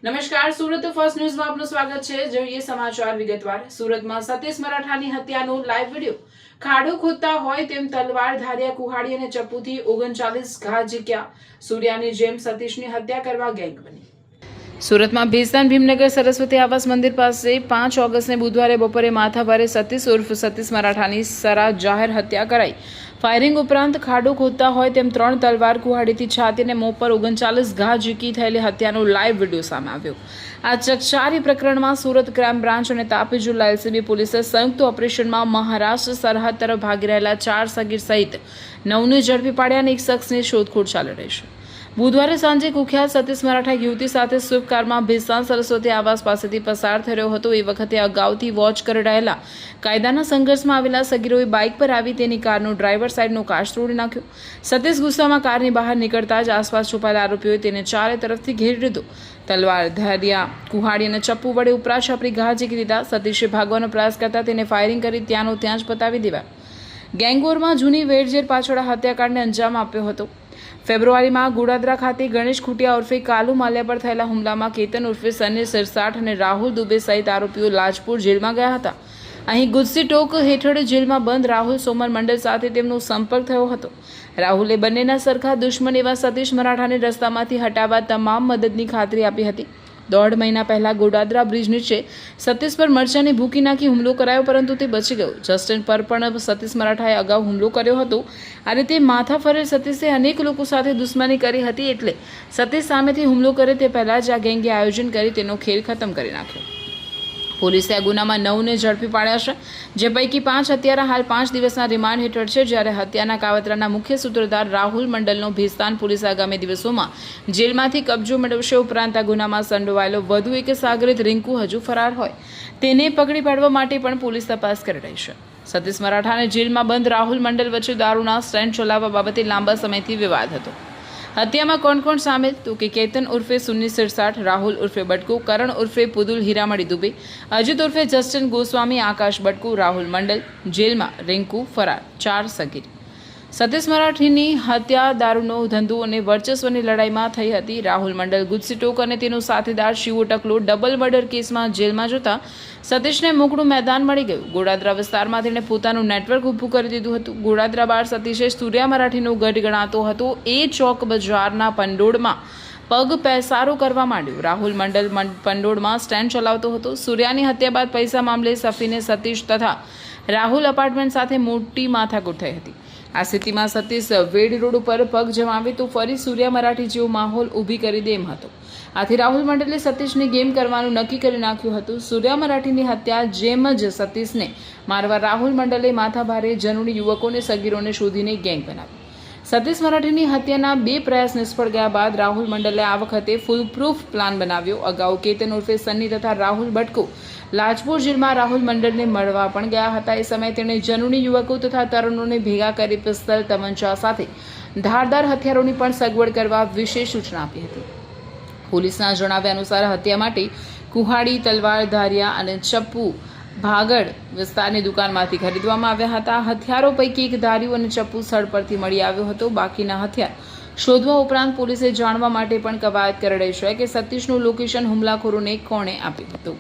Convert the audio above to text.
નમસ્કાર, સુરત ફર્સ્ટ ન્યૂઝમાં આપનું સ્વાગત છે। જોઈએ સમાચાર વિગતવાર। સુરતમાં સતીશ મરાઠાની હત્યાનો લાઈવ વિડીયો। ખાડો ખોદતા હોય તેમ તલવાર, ધારિયા, કુહાડી અને ચપ્પુથી 39 ઘા ઝીક્યા। સૂર્યાની જેમ સતીશની હત્યા કરવા ગેંગ બની। સુરતમાં ભેસ્તાન ભીમનગર સરસ્વતી આવાસ મંદિર પાસે 5 ઓગસ્ટને બુધવારે બપોરે માથાભારે સતીશ ઉર્ફ સતીશ મરાઠાની સરા જાહેર હત્યા કરાઈ। ફાયરિંગ ઉપરાંત ખાડો ખોદતા હોય તેમ 3 તલવાર, કુહાડીથી છાતી અને મોં પર 39 ઘા ઝીકી થયેલી હત્યાનો લાઈવ વિડીયો સામે આવ્યો। આ ચકચારી પ્રકરણમાં સુરત ક્રાઇમ બ્રાન્ચ અને તાપી જિલ્લા એલસીબી પોલીસે સંયુક્ત ઓપરેશનમાં મહારાષ્ટ્ર સરહદ તરફ ભાગી રહેલા 4 સગીર સહિત 9ને ઝડપી પાડ્યા અને એક શખ્સની શોધખોળ ચાલી રહી છે। બુધવારે સાંજે કુખ્યાત સતીશ મરાઠા યુવતી સાથે સ્વિફ્ટ કારમાં ભેસ્તાન સરસ્વતી આવાસ પાસેથી પસાર થઈ રહ્યો હતો। એ વખતે અગાઉથી વોચ કરી રહેલા કાયદાના સંઘર્ષમાં આવેલા સગીરોએ બાઇક પર આવી તેની કારનો ડ્રાઈવર સાઈડનો કાચ તોડી નાખ્યો। સતીશ ગુસ્સામાં કારની બહાર નીકળતા જ આસપાસ છુપાયેલા આરોપીઓએ તેને ચારે તરફથી ઘેરી લીધો। તલવાર, ધારિયા, કુહાડી અને ચપ્પુ વડે ઉપરા છપરી ઘા ઝીકી દીધા। સતીશે ભાગવાનો પ્રયાસ કરતા તેને ફાયરિંગ કરી ત્યાંનો ત્યાં જ પતાવી દેવાયો। ગેંગવોરમાં જૂની વેરઝેર પાછળ હત્યાકાંડને અંજામ આપ્યો હતો। ફેબ્રુઆરીમાં ગોડાદરા ખાતે ગણેશ ખૂટિયા ઉર્ફે કાલુ માલ્યા પર થયેલા હુમલામાં કેતન ઉર્ફે સની સિરસાઠ અને રાહુલ દુબે સહિત આરોપીઓ લાજપુર જેલમાં ગયા હતા। અહીં ગુજસી ટોક હેઠળ જેલમાં બંધ રાહુલ સોમર મંડળ સાથે તેમનો સંપર્ક થયો હતો। રાહુલે બંનેના સરખા દુશ્મન એવા સતીશ મરાઠાને રસ્તામાંથી હટાવવા તમામ મદદની ખાતરી આપી હતી। 1.5 મહિના પહેલા ગોડાદરા બ્રિજ નીચે સતીશ પર મરચાની ભૂકી નાખી હુમલો કરાયો, પરંતુ તે બચી ગયો। જસ્ટિન પર પણ સતીશ મરાઠાએ અગાઉ હુમલો કર્યો હતો। આ રીતે માથા ફરેલ સતીશે અનેક લોકો સાથે દુશ્મની કરી હતી, એટલે સતીશ સામેથી હુમલો કરે તે પહેલા જ આ ગેંગે આયોજન કરી તેનો ખેલ ખતમ કરી નાખ્યો। પોલીસે આ ગુનામાં 9ને ઝડપી પાડ્યા છે, જે પૈકી 5 હત્યારા હાલ 5 દિવસના રિમાન્ડ હેઠળ છે, જ્યારે હત્યાના કાવતરાના મુખ્ય સૂત્રધાર રાહુલ મંડલનો ભેસ્તાન પોલીસ આગામી દિવસોમાં જેલમાંથી કબજો મેળવશે। ઉપરાંત આ ગુનામાં સંડોવાયેલો વધુ એક સાગરીત રિંકુ હજુ ફરાર હોય તેને પકડી પાડવા માટે પણ પોલીસ તપાસ કરી રહી છે। સતીશ મરાઠા અને જેલમાં બંધ રાહુલ મંડલ વચ્ચે દારૂના સ્ટેન્ડ ચલાવવા બાબતે લાંબા સમયથી વિવાદ હતો। હત્યામાં કોણ કોણ સામેલ તો કે કેતન ઉર્ફે સુન્ની સિરસાઠ, રાહુલ ઉર્ફે બટકુ, કરણ ઉર્ફે પુદુલ હીરામણી દુબે, અજીત ઉર્ફે જસ્ટિન ગોસ્વામી, આકાશ બટકુ, રાહુલ મંડલ જેલમાં, રિંકુ ફરાર, 4 સગીર। સતીશ મરાઠીની હત્યા દારૂનો ધંધો અને વર્ચસ્વની લડાઈમાં થઈ હતી। રાહુલ મંડલ, ગુજસી ટોક અને તેનો સાથીદાર શિવો ટકલો ડબલ મર્ડર કેસમાં જેલમાં જતા સતીશને મોકળું મેદાન મળી ગયું। ગોડાદરા વિસ્તારમાં તેણે પોતાનું નેટવર્ક ઊભું કરી દીધું હતું। ગોડાદરા બાર સતીશે સૂર્યા મરાઠીનો ગઢ ગણાતો હતો। એ ચોક બજારના પંડોળમાં પગ પેસારો કરવા માંડ્યો। રાહુલ મંડલ પંડોળમાં સ્ટેન્ડ ચલાવતો હતો। સૂર્યાની હત્યા બાદ પૈસા મામલે સફીને સતીશ તથા રાહુલ અપાર્ટમેન્ટ સાથે મોટી માથાકૂટ થઈ હતી। આ સ્થિતિમાં સતીશ વેડ રોડ ઉપર પગ જમાવે તો ફરી સૂર્યા મરાઠી જેવો માહોલ ઊભી કરી દે એમ હતો। આથી રાહુલ મંડલે સતીશની ગેમ કરવાનું નક્કી કરી નાખ્યું હતું। સૂર્યા મરાઠીની હત્યા જેમ જ સતીશને મારવા રાહુલ મંડલે માથાભારે જનુની યુવકોને સગીરોને શોધીને ગેંગ બનાવી। સતીશ મરાઠીની હત્યાના 2 પ્રયાસ નિષ્ફળ ગયા બાદ રાહુલ મંડલે આ વખતે ફૂલ પ્રૂફ પ્લાન બનાવ્યો। અગાઉ કેતન ઉર્ફે સન્ની તથા રાહુલ બટકુ લાજપુર જેલમાં રાહુલ મંડળને મળવા પણ ગયા હતા। એ સમયે તેણે જનુની યુવકો તથા તરુણોને ભેગા કરી પિસ્તલ, તમંચા સાથે ધારદાર હથિયારોની પણ સગવડ કરવા વિશેષ સૂચના આપી હતી। પોલીસના જણાવ્યા અનુસાર હત્યા માટે કુહાડી, તલવાર, ધારિયા અને ચપ્પુ ભાગડ વિસ્તારની દુકાનમાંથી ખરીદવામાં આવ્યા હતા। હથિયારો પૈકી એક ધારિયું અને ચપ્પુ સ્થળ પરથી મળી આવ્યો હતો। બાકીના હથિયાર શોધવા ઉપરાંત પોલીસે જાણવા માટે પણ કવાયત કરી રહી છે કે સતીશનું લોકેશન હુમલાખોરોને કોણે આપ્યું હતું।